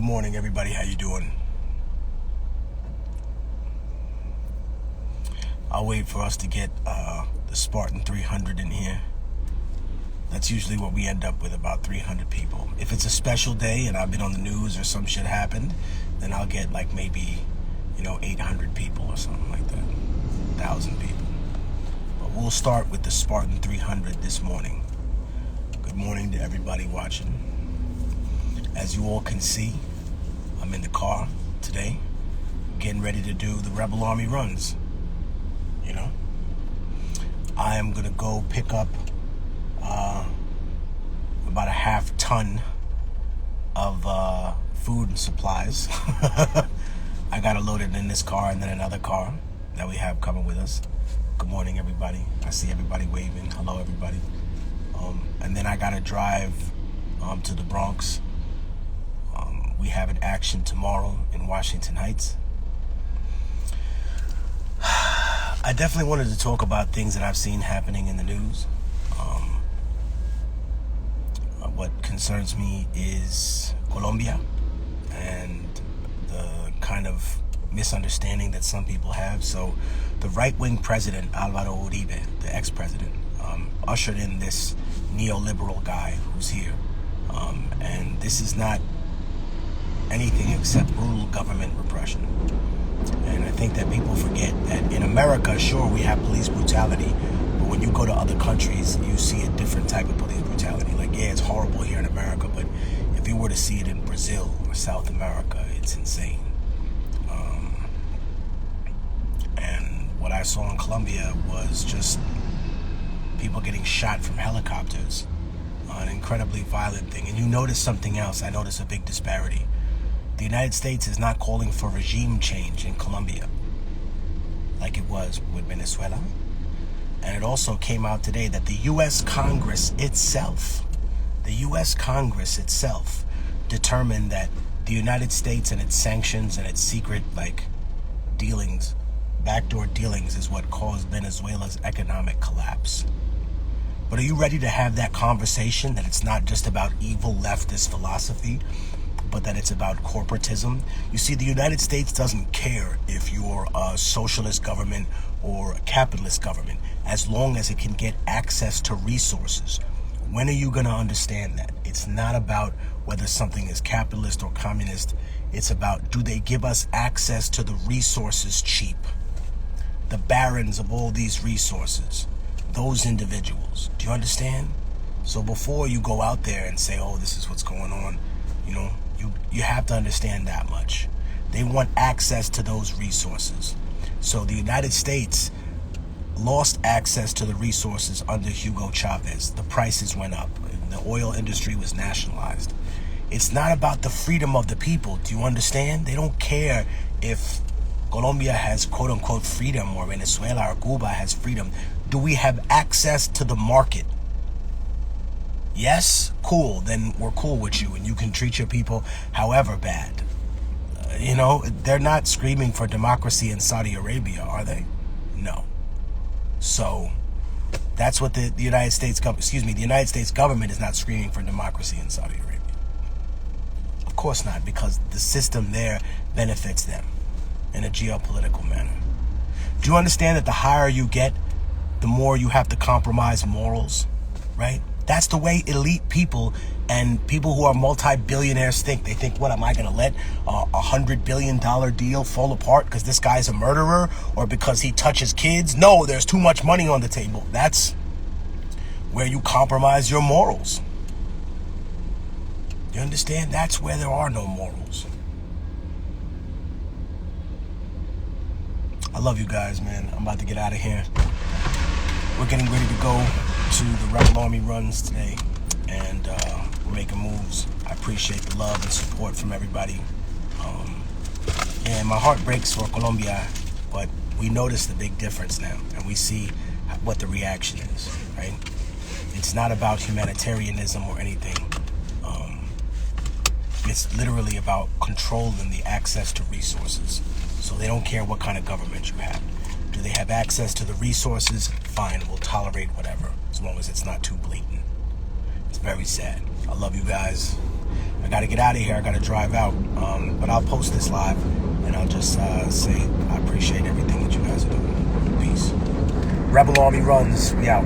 Good morning, everybody. How you doing? I'll wait for us to get the Spartan 300 in here. That's usually what we end up with, about 300 people. If it's a special day and I've been on the news or some shit happened, then I'll get like maybe, 800 people or something like that. 1,000 people. But we'll start with the Spartan 300 this morning. Good morning to everybody watching. As you all can see, I'm in the car today, getting ready to do the Rebel Army runs. I am going to go pick up about a half ton of food and supplies. I got to load it in this car and then another car that we have coming with us. Good morning, everybody. I see everybody waving. Hello, everybody. And then I got to drive to the Bronx. We have an action tomorrow in Washington Heights. I definitely wanted to talk about things that I've seen happening in the news. What concerns me is Colombia and the kind of misunderstanding that some people have. So the right-wing president, Álvaro Uribe, the ex-president, ushered in this neoliberal guy who's here. And this is not anything except brutal government repression. And I think that people forget that in America, sure, we have police brutality, but when you go to other countries, you see a different type of police brutality. Like, yeah, it's horrible here in America, but if you were to see it in Brazil or South America, it's insane. And what I saw in Colombia was just people getting shot from helicopters, an incredibly violent thing. And you notice something else. I notice a big disparity. The United States is not calling for regime change in Colombia like it was with Venezuela. And it also came out today that the U.S. Congress itself determined that the United States and its sanctions and its secret dealings, backdoor dealings, is what caused Venezuela's economic collapse. But are you ready to have that conversation, that it's not just about evil leftist philosophy, but that it's about corporatism? You see, the United States doesn't care if you're a socialist government or a capitalist government, as long as it can get access to resources. When are you going to understand that? It's not about whether something is capitalist or communist. It's about, do they give us access to the resources cheap? The barons of all these resources, those individuals. Do you understand? So before you go out there and say, oh, this is what's going on, you have to understand that much. They want access to those resources. So the United States lost access to the resources under Hugo Chavez. The prices went up. The oil industry was nationalized. It's not about the freedom of the people. Do you understand? They don't care if Colombia has quote-unquote freedom or Venezuela or Cuba has freedom. Do we have access to the market? Yes? Cool. Then we're cool with you and you can treat your people however bad. They're not screaming for democracy in Saudi Arabia, are they? No. So that's what the United States government is not screaming for democracy in Saudi Arabia. Of course not, because the system there benefits them in a geopolitical manner. Do you understand that the higher you get, the more you have to compromise morals, right? That's the way elite people and people who are multi-billionaires think. They think, what, am I going to let a $100 billion deal fall apart because this guy's a murderer or because he touches kids? No, there's too much money on the table. That's where you compromise your morals. You understand? That's where there are no morals. I love you guys, man. I'm about to get out of here. We're getting ready to go to the Rebel Army runs today, and we're making moves. I appreciate the love and support from everybody. And my heart breaks for Colombia, but we notice the big difference now, and we see what the reaction is, right? It's not about humanitarianism or anything. It's literally about controlling the access to resources. So they don't care what kind of government you have. Do they have access to the resources? Fine, we'll tolerate whatever, as long as it's not too blatant. It's very sad. I love you guys. I got to get out of here. I got to drive out. But I'll post this live, and I'll just say I appreciate everything that you guys are doing. Peace. Rebel Army runs. We out.